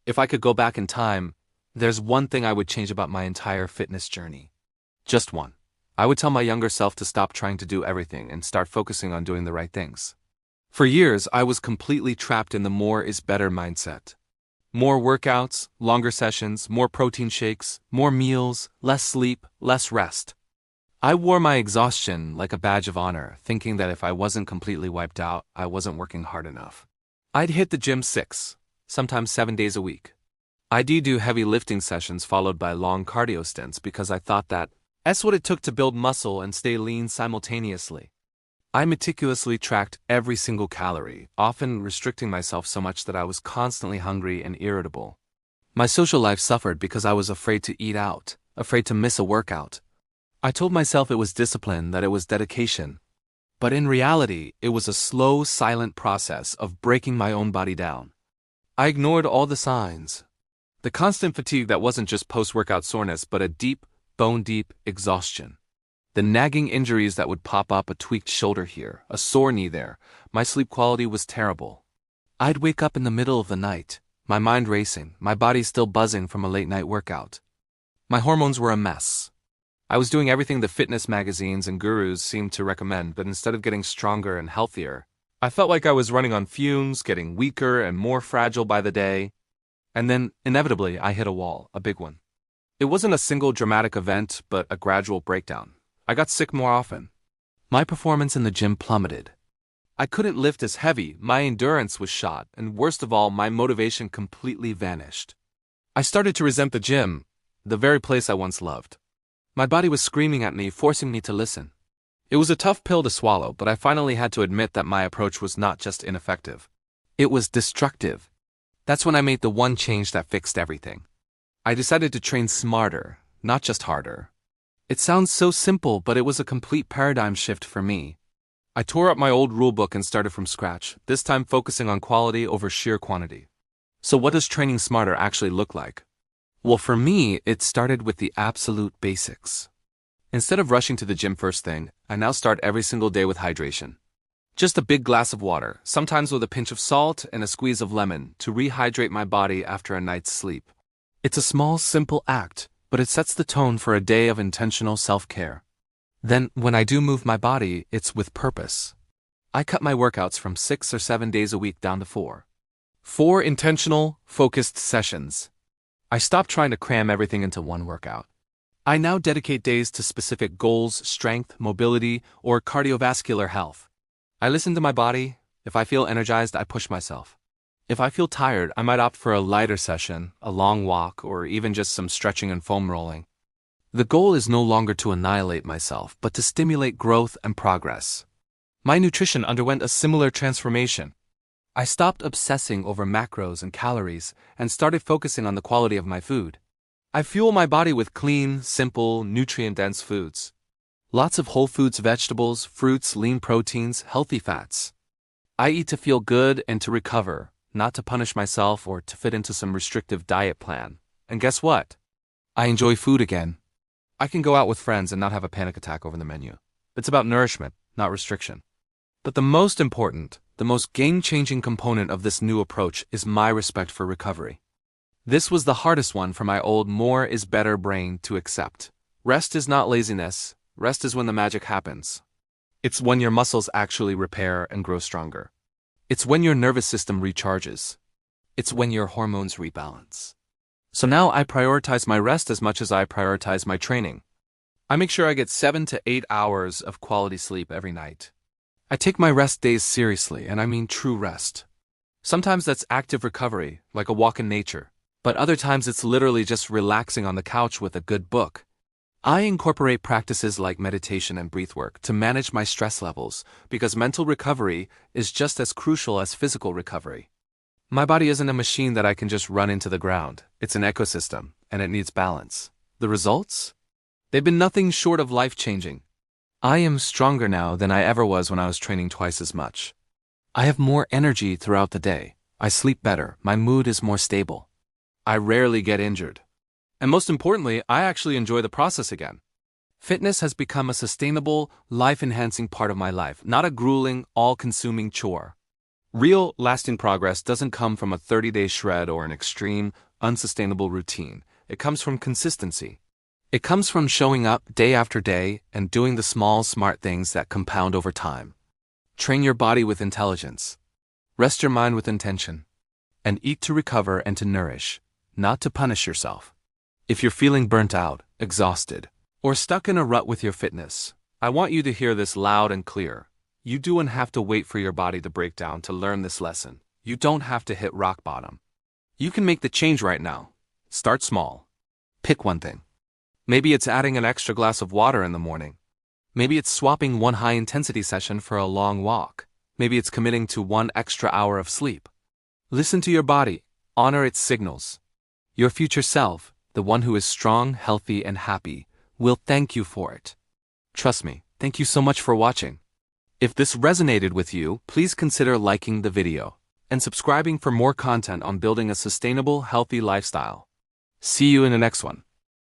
If I could go back in time, there's one thing I would change about my entire fitness journey. Just one. I would tell my younger self to stop trying to do everything and start focusing on doing the right things. For years, I was completely trapped in the more is better mindset. More workouts, longer sessions, more protein shakes, more meals, less sleep, less rest. I wore my exhaustion like a badge of honor, thinking that if I wasn't completely wiped out, I wasn't working hard enough. I'd hit the gym 6, sometimes 7 days a week. I'd do heavy lifting sessions followed by long cardio stints because I thought that's what it took to build muscle and stay lean simultaneously. I meticulously tracked every single calorie, often restricting myself so much that I was constantly hungry and irritable. My social life suffered because I was afraid to eat out, afraid to miss a workout. I told myself it was discipline, that it was dedication. But in reality, it was a slow, silent process of breaking my own body down. I ignored all the signs. The constant fatigue that wasn't just post-workout soreness, but a deep, bone-deep exhaustion. The nagging injuries that would pop up, a tweaked shoulder here, a sore knee there. My sleep quality was terrible. I'd wake up in the middle of the night, my mind racing, my body still buzzing from a late-night workout. My hormones were a mess. I was doing everything the fitness magazines and gurus seemed to recommend, but instead of getting stronger and healthier, I felt like I was running on fumes, getting weaker and more fragile by the day. And then, inevitably, I hit a wall, a big one. It wasn't a single dramatic event, but a gradual breakdown. I got sick more often. My performance in the gym plummeted. I couldn't lift as heavy, my endurance was shot, and worst of all, my motivation completely vanished. I started to resent the gym, the very place I once loved. My body was screaming at me, forcing me to listen. It was a tough pill to swallow, but I finally had to admit that my approach was not just ineffective. It was destructive. That's when I made the one change that fixed everything. I decided to train smarter, not just harder. It sounds so simple, but it was a complete paradigm shift for me. I tore up my old rulebook and started from scratch, this time focusing on quality over sheer quantity. So what does training smarter actually look like? Well, for me, it started with the absolute basics. Instead of rushing to the gym first thing, I now start every single day with hydration. Just a big glass of water, sometimes with a pinch of salt and a squeeze of lemon, to rehydrate my body after a night's sleep. It's a small, simple act, but it sets the tone for a day of intentional self-care. Then, when I do move my body, it's with purpose. I cut my workouts from 6 or 7 days a week down to 4. 4 intentional, focused sessions. I stopped trying to cram everything into one workout. I now dedicate days to specific goals, strength, mobility, or cardiovascular health. I listen to my body. If I feel energized, I push myself. If I feel tired, I might opt for a lighter session, a long walk, or even just some stretching and foam rolling. The goal is no longer to annihilate myself, but to stimulate growth and progress. My nutrition underwent a similar transformation. I stopped obsessing over macros and calories and started focusing on the quality of my food. I fuel my body with clean, simple, nutrient-dense foods. Lots of whole foods, vegetables, fruits, lean proteins, healthy fats. I eat to feel good and to recover, not to punish myself or to fit into some restrictive diet plan. And guess what? I enjoy food again. I can go out with friends and not have a panic attack over the menu. It's about nourishment, not restriction. But the most important, the most game-changing component of this new approach is my respect for recovery. This was the hardest one for my old more is better brain to accept. Rest is not laziness. Rest is when the magic happens. It's when your muscles actually repair and grow stronger. It's when your nervous system recharges. It's when your hormones rebalance. So now I prioritize my rest as much as I prioritize my training. I make sure I get 7 to 8 hours of quality sleep every night. I take my rest days seriously, and I mean true rest. Sometimes that's active recovery, like a walk in nature, but other times it's literally just relaxing on the couch with a good book. I incorporate practices like meditation and breathwork to manage my stress levels because mental recovery is just as crucial as physical recovery. My body isn't a machine that I can just run into the ground. It's an ecosystem, and it needs balance. The results? They've been nothing short of life-changing. I am stronger now than I ever was when I was training twice as much. I have more energy throughout the day. I sleep better. My mood is more stable. I rarely get injured. And most importantly, I actually enjoy the process again. Fitness has become a sustainable, life-enhancing part of my life, not a grueling, all-consuming chore. Real, lasting progress doesn't come from a 30-day shred or an extreme, unsustainable routine. It comes from consistency. It comes from showing up day after day and doing the small, smart things that compound over time. Train your body with intelligence. Rest your mind with intention. And eat to recover and to nourish, not to punish yourself. If you're feeling burnt out, exhausted, or stuck in a rut with your fitness, I want you to hear this loud and clear. You don't have to wait for your body to break down to learn this lesson. You don't have to hit rock bottom. You can make the change right now. Start small. Pick one thing. Maybe it's adding an extra glass of water in the morning. Maybe it's swapping one high-intensity session for a long walk. Maybe it's committing to 1 extra hour of sleep. Listen to your body. Honor its signals. Your future self, the one who is strong, healthy, and happy, will thank you for it. Trust me, thank you so much for watching. If this resonated with you, please consider liking the video and subscribing for more content on building a sustainable, healthy lifestyle. See you in the next one.